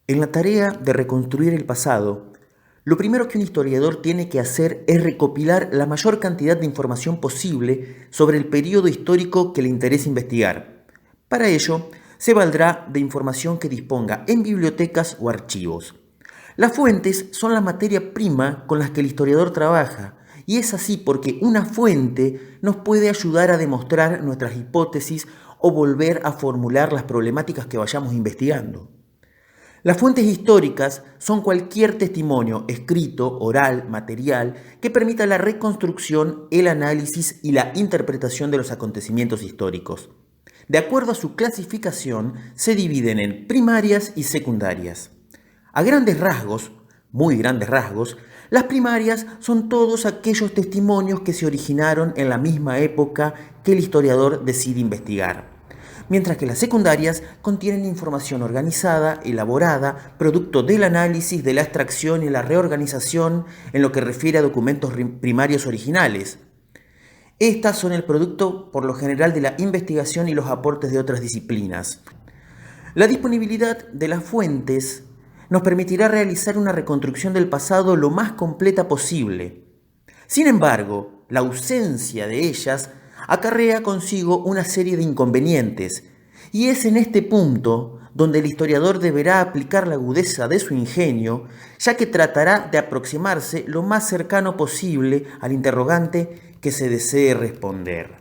En la tarea de reconstruir el pasado, lo primero que un historiador tiene que hacer es recopilar la mayor cantidad de información posible sobre el periodo histórico que le interesa investigar. Para ello, se valdrá de información que disponga en bibliotecas o archivos. Las fuentes son la materia prima con las que el historiador trabaja, y es así porque una fuente nos puede ayudar a demostrar nuestras hipótesis o volver a formular las problemáticas que vayamos investigando. Las fuentes históricas son cualquier testimonio escrito, oral, material, que permita la reconstrucción, el análisis y la interpretación de los acontecimientos históricos. De acuerdo a su clasificación, se dividen en primarias y secundarias. A grandes rasgos, muy grandes rasgos, las primarias son todos aquellos testimonios que se originaron en la misma época que el historiador decide investigar, mientras que las secundarias contienen información organizada, elaborada, producto del análisis, de la extracción y la reorganización en lo que refiere a documentos primarios originales. Estas son el producto, por lo general, de la investigación y los aportes de otras disciplinas. La disponibilidad de las fuentes nos permitirá realizar una reconstrucción del pasado lo más completa posible. Sin embargo, la ausencia de ellas acarrea consigo una serie de inconvenientes, y es en este punto donde el historiador deberá aplicar la agudeza de su ingenio, ya que tratará de aproximarse lo más cercano posible al interrogante que se desee responder.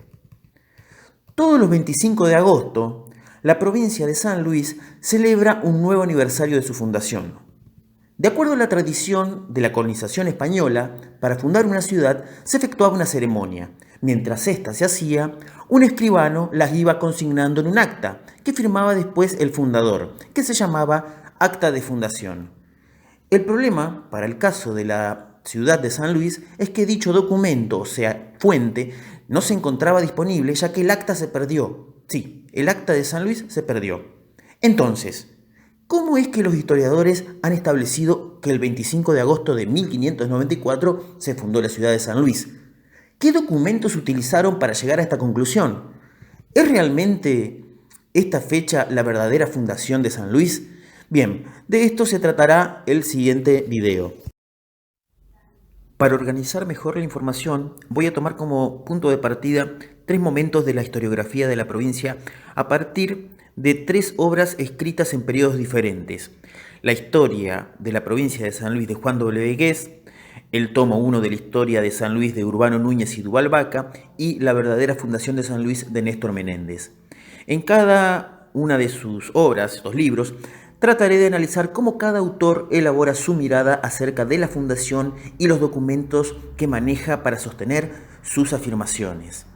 Todos los 25 de agosto, la provincia de San Luis celebra un nuevo aniversario de su fundación. De acuerdo a la tradición de la colonización española, para fundar una ciudad se efectuaba una ceremonia. Mientras ésta se hacía, un escribano las iba consignando en un acta, que firmaba después el fundador, que se llamaba Acta de Fundación. El problema, para el caso de la ciudad de San Luis, es que dicho documento, o sea, fuente, no se encontraba disponible ya que el acta se perdió. Sí, el acta de San Luis se perdió. Entonces, ¿cómo es que los historiadores han establecido que el 25 de agosto de 1594 se fundó la ciudad de San Luis? ¿Qué documentos utilizaron para llegar a esta conclusión? ¿Es realmente esta fecha la verdadera fundación de San Luis? Bien, de esto se tratará el siguiente video. Para organizar mejor la información, voy a tomar como punto de partida 3 momentos de la historiografía de la provincia a partir de 3 obras escritas en periodos diferentes. La historia de la provincia de San Luis de Juan W. Guess, el tomo 1 de la historia de San Luis de Urbano Núñez y Duval Vaca y la verdadera fundación de San Luis de Néstor Menéndez. En cada una de sus obras, estos libros, trataré de analizar cómo cada autor elabora su mirada acerca de la fundación y los documentos que maneja para sostener sus afirmaciones.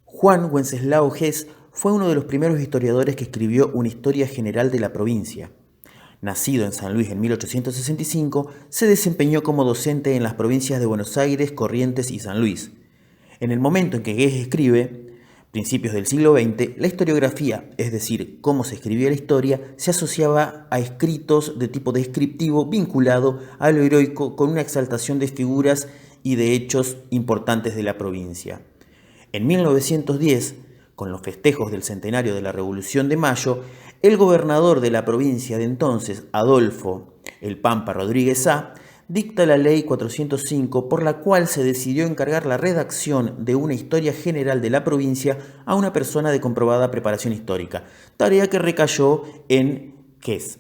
Juan Wenceslao Guess fue uno de los primeros historiadores que escribió una historia general de la provincia. Nacido en San Luis en 1865, se desempeñó como docente en las provincias de Buenos Aires, Corrientes y San Luis. En el momento en que Guess escribe, principios del siglo XX, la historiografía, es decir, cómo se escribía la historia, se asociaba a escritos de tipo descriptivo vinculado a lo heroico con una exaltación de figuras y de hechos importantes de la provincia. En 1910, con los festejos del centenario de la Revolución de Mayo, el gobernador de la provincia de entonces, Adolfo El Pampa Rodríguez Sá, dicta la Ley 405, por la cual se decidió encargar la redacción de una historia general de la provincia a una persona de comprobada preparación histórica, tarea que recayó en Guess.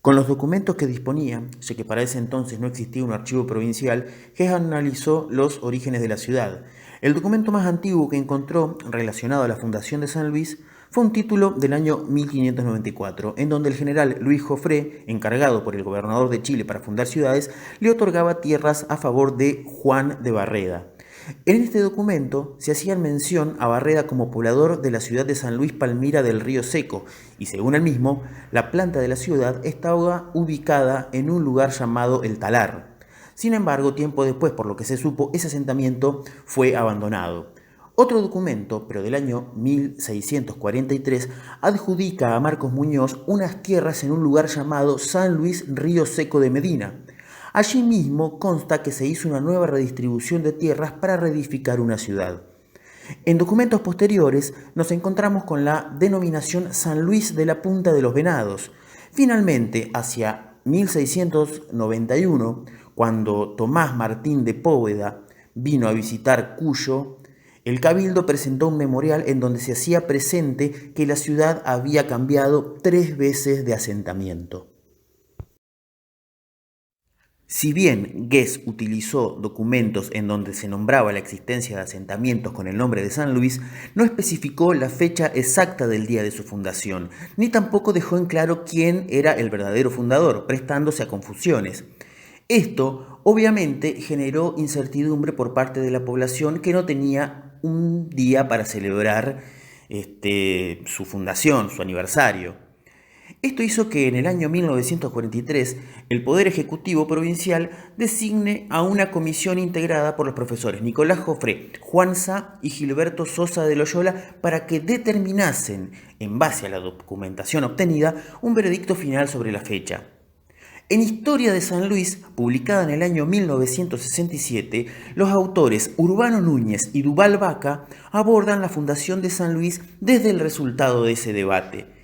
Con los documentos que disponía, ya que para ese entonces no existía un archivo provincial, Guess analizó los orígenes de la ciudad. El documento más antiguo que encontró relacionado a la fundación de San Luis fue un título del año 1594, en donde el general Luis Joffre, encargado por el gobernador de Chile para fundar ciudades, le otorgaba tierras a favor de Juan de Barreda. En este documento se hacía mención a Barreda como poblador de la ciudad de San Luis Palmira del Río Seco, y según el mismo, la planta de la ciudad estaba ubicada en un lugar llamado El Talar. Sin embargo, tiempo después, por lo que se supo, ese asentamiento fue abandonado. Otro documento, pero del año 1643, adjudica a Marcos Muñoz unas tierras en un lugar llamado San Luis Río Seco de Medina. Allí mismo consta que se hizo una nueva redistribución de tierras para reedificar una ciudad. En documentos posteriores nos encontramos con la denominación San Luis de la Punta de los Venados. Finalmente, hacia 1691, cuando Tomás Martín de Póveda vino a visitar Cuyo, el Cabildo presentó un memorial en donde se hacía presente que la ciudad había cambiado 3 veces de asentamiento. Si bien Guess utilizó documentos en donde se nombraba la existencia de asentamientos con el nombre de San Luis, no especificó la fecha exacta del día de su fundación, ni tampoco dejó en claro quién era el verdadero fundador, prestándose a confusiones. Esto, obviamente, generó incertidumbre por parte de la población que no tenía un día para celebrar su fundación, su aniversario. Esto hizo que en el año 1943 el Poder Ejecutivo Provincial designe a una comisión integrada por los profesores Nicolás Jofré, Juan Sá y Gilberto Sosa de Loyola para que determinasen, en base a la documentación obtenida, un veredicto final sobre la fecha. En Historia de San Luis, publicada en el año 1967, los autores Urbano Núñez y Duval Vaca abordan la fundación de San Luis desde el resultado de ese debate.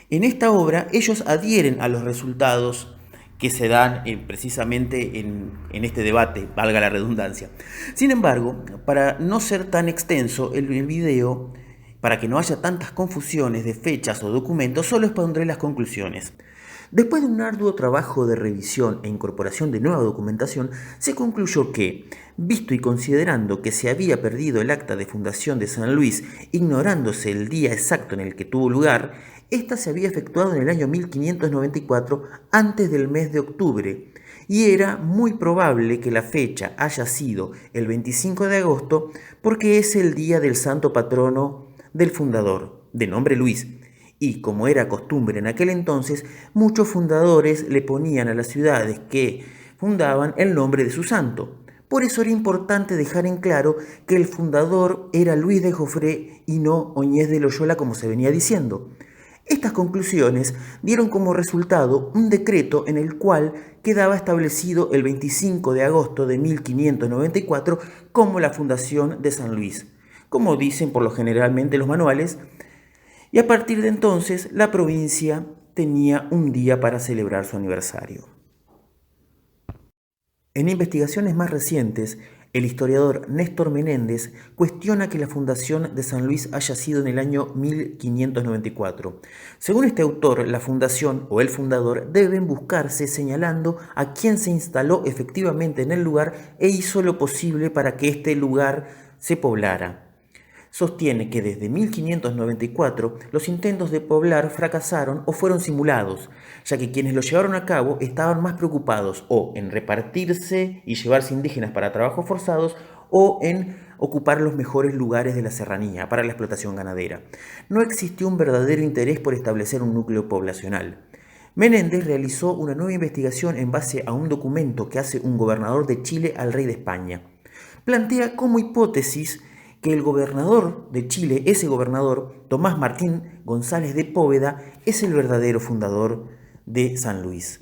En esta obra ellos adhieren a los resultados que se dan precisamente en este debate, valga la redundancia. Sin embargo, para no ser tan extenso el video, para que no haya tantas confusiones de fechas o documentos, solo expondré las conclusiones. Después de un arduo trabajo de revisión e incorporación de nueva documentación, se concluyó que, visto y considerando que se había perdido el acta de fundación de San Luis, ignorándose el día exacto en el que tuvo lugar, esta se había efectuado en el año 1594, antes del mes de octubre, y era muy probable que la fecha haya sido el 25 de agosto porque es el día del santo patrono del fundador, de nombre Luis. Y como era costumbre en aquel entonces, muchos fundadores le ponían a las ciudades que fundaban el nombre de su santo. Por eso era importante dejar en claro que el fundador era Luis de Jofré y no Oñez de Loyola como se venía diciendo. Estas conclusiones dieron como resultado un decreto en el cual quedaba establecido el 25 de agosto de 1594 como la fundación de San Luis, como dicen por lo generalmente los manuales, y a partir de entonces la provincia tenía un día para celebrar su aniversario. En investigaciones más recientes, el historiador Néstor Menéndez cuestiona que la fundación de San Luis haya sido en el año 1594. Según este autor, la fundación o el fundador deben buscarse señalando a quien se instaló efectivamente en el lugar e hizo lo posible para que este lugar se poblara. Sostiene que desde 1594 los intentos de poblar fracasaron o fueron simulados, ya que quienes lo llevaron a cabo estaban más preocupados o en repartirse y llevarse indígenas para trabajos forzados o en ocupar los mejores lugares de la serranía para la explotación ganadera. No existió un verdadero interés por establecer un núcleo poblacional. Menéndez realizó una nueva investigación en base a un documento que hace un gobernador de Chile al rey de España. Plantea como hipótesis que el gobernador de Chile, ese gobernador, Tomás Martín González de Póveda, es el verdadero fundador de San Luis.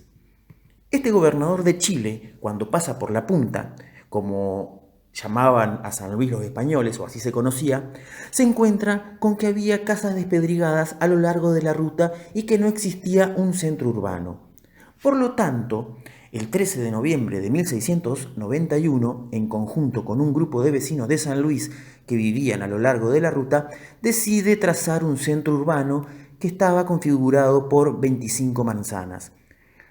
Este gobernador de Chile, cuando pasa por la punta, como llamaban a San Luis los españoles, o así se conocía, se encuentra con que había casas despedrigadas a lo largo de la ruta y que no existía un centro urbano. Por lo tanto, el 13 de noviembre de 1691, en conjunto con un grupo de vecinos de San Luis que vivían a lo largo de la ruta, decide trazar un centro urbano que estaba configurado por 25 manzanas.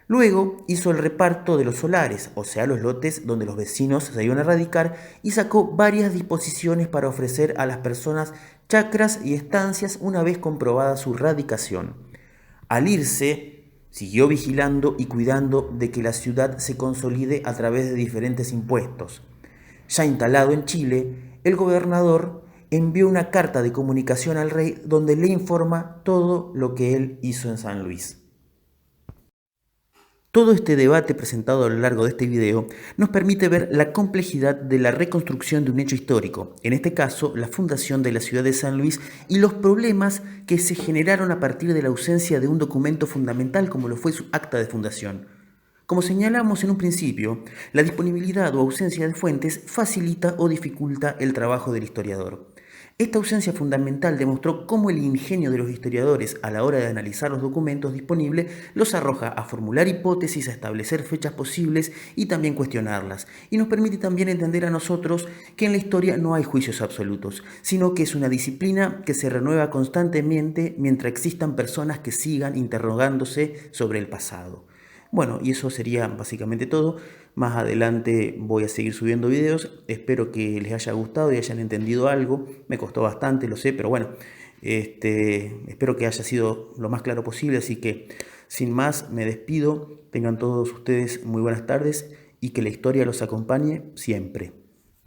Luego hizo el reparto de los solares, o sea, los lotes donde los vecinos se iban a radicar, y sacó varias disposiciones para ofrecer a las personas chacras y estancias una vez comprobada su radicación. Al irse, siguió vigilando y cuidando de que la ciudad se consolide a través de diferentes impuestos. Ya instalado en Chile, el gobernador envió una carta de comunicación al rey donde le informa todo lo que él hizo en San Luis. Todo este debate presentado a lo largo de este video nos permite ver la complejidad de la reconstrucción de un hecho histórico, en este caso la fundación de la ciudad de San Luis y los problemas que se generaron a partir de la ausencia de un documento fundamental como lo fue su acta de fundación. Como señalamos en un principio, la disponibilidad o ausencia de fuentes facilita o dificulta el trabajo del historiador. Esta ausencia fundamental demostró cómo el ingenio de los historiadores a la hora de analizar los documentos disponibles los arroja a formular hipótesis, a establecer fechas posibles y también cuestionarlas. Y nos permite también entender a nosotros que en la historia no hay juicios absolutos, sino que es una disciplina que se renueva constantemente mientras existan personas que sigan interrogándose sobre el pasado. Bueno, y eso sería básicamente todo. Más adelante voy a seguir subiendo videos. Espero que les haya gustado y hayan entendido algo. Me costó bastante, lo sé, pero bueno, espero que haya sido lo más claro posible. Así que, sin más, me despido. Tengan todos ustedes muy buenas tardes y que la historia los acompañe siempre.